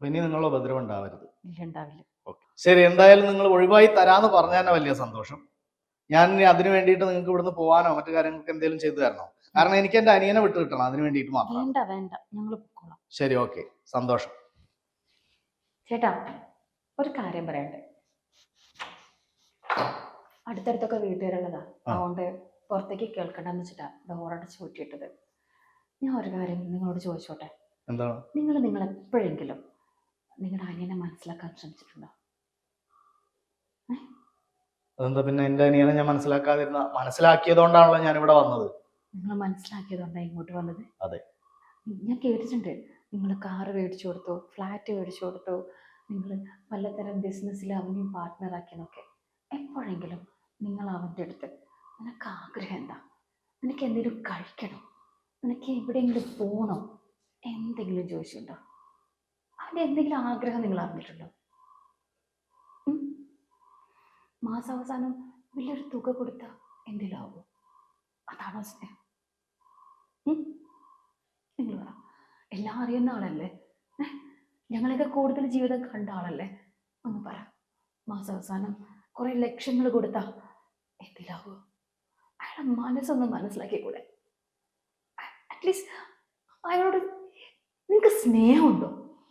ഇനി നിങ്ങളുടെ ഉപദ്രവം ഉണ്ടാവരുത്. ഇല്ല, ഉണ്ടാവില്ല. ഓക്കെ, ശരി. എന്തായാലും നിങ്ങൾ ഒഴിവായി തരാന്ന് പറഞ്ഞാൽ തന്നെ വലിയ സന്തോഷം. ഞാൻ ഇനി അതിന് വേണ്ടിയിട്ട് നിങ്ങൾക്ക് ഇവിടുന്ന് പോകാനോ മറ്റു കാര്യങ്ങൾക്ക് എന്തെങ്കിലും ചെയ്തു തരണോ? കാരണം എനിക്ക് എന്റെ അനിയനെ വിട്ടു കിട്ടണം, അതിന് വേണ്ടിയിട്ട് മാത്രം. വേണ്ട വേണ്ട, ഞങ്ങൾ പൊക്കോളാം. ശരി, ഓക്കെ, സന്തോഷം. ചേട്ടാ, ഒരു കാര്യം പറയണ്ടേ. അടുത്തടുത്തൊക്കെ വീട്ടുകാരുള്ളതാ, അതുകൊണ്ട് പുറത്തേക്ക് കേൾക്കണ്ടെന്ന് വെച്ചിട്ടാ ഡോറടച്ച് കൂട്ടിയിട്ടത്. ഞാൻ ഒരു കാര്യം നിങ്ങളോട് ചോദിച്ചോട്ടെ? എന്താണ്? നിങ്ങൾ എപ്പോഴെങ്കിലും നിങ്ങളുടെ അനിയനെ മനസ്സിലാക്കാൻ ശ്രമിച്ചിട്ടുണ്ടോ? അതെന്താ പിന്നെ എന്റെ അനിയനെ ഞാൻ മനസ്സിലാക്കിയതുകൊണ്ടാണല്ലോ ഞാൻ ഇവിടെ വന്നത്. നിങ്ങൾ മനസ്സിലാക്കിയതുകൊണ്ടാണ് ഇങ്ങോട്ട് വന്നത്? അതെ. ഞാൻ കേട്ടിട്ടുണ്ട്, നിങ്ങൾ കാറ് മേടിച്ചു കൊടുത്തു, ഫ്ലാറ്റ് മേടിച്ചു കൊടുത്തു, നിങ്ങൾ പലതരം ബിസിനസ്സിൽ അവനെയും പാർട്ട്ണറാക്കിയെന്നൊക്കെ. എപ്പോഴെങ്കിലും നിങ്ങൾ അവൻ്റെ അടുത്ത് നിനക്ക് ആഗ്രഹം എന്താ, നിനക്ക് എന്തെങ്കിലും കഴിക്കണം, നിനക്ക് എവിടെയെങ്കിലും പോകണം, എന്തെങ്കിലും ചോദിച്ചിട്ടുണ്ടോ? അവൻ്റെ എന്തെങ്കിലും ആഗ്രഹം നിങ്ങൾ അറിഞ്ഞിട്ടുണ്ടോ? മാസാവസാനം വലിയൊരു തുക കൊടുത്താൽ എന്തെങ്കിലും ആവുമോ? അതാണോ സ്നേഹം? നിങ്ങൾ പറ. എല്ലാം അറിയുന്ന ആളല്ലേ, ഞങ്ങളൊക്കെ കൂടുതൽ ജീവിതം കണ്ട ആളല്ലേ, ഒന്ന് പറ. മാസാവസാനം കുറെ ലക്ഷങ്ങൾ കൊടുത്താ എന്തിലാവോ? അയാളുടെ മനസ്സൊന്ന് മനസ്സിലാക്കിക്കൂടെ? അറ്റ്ലീസ്റ്റ് അയാളോട് നിങ്ങൾക്ക് സ്നേഹമുണ്ടോ?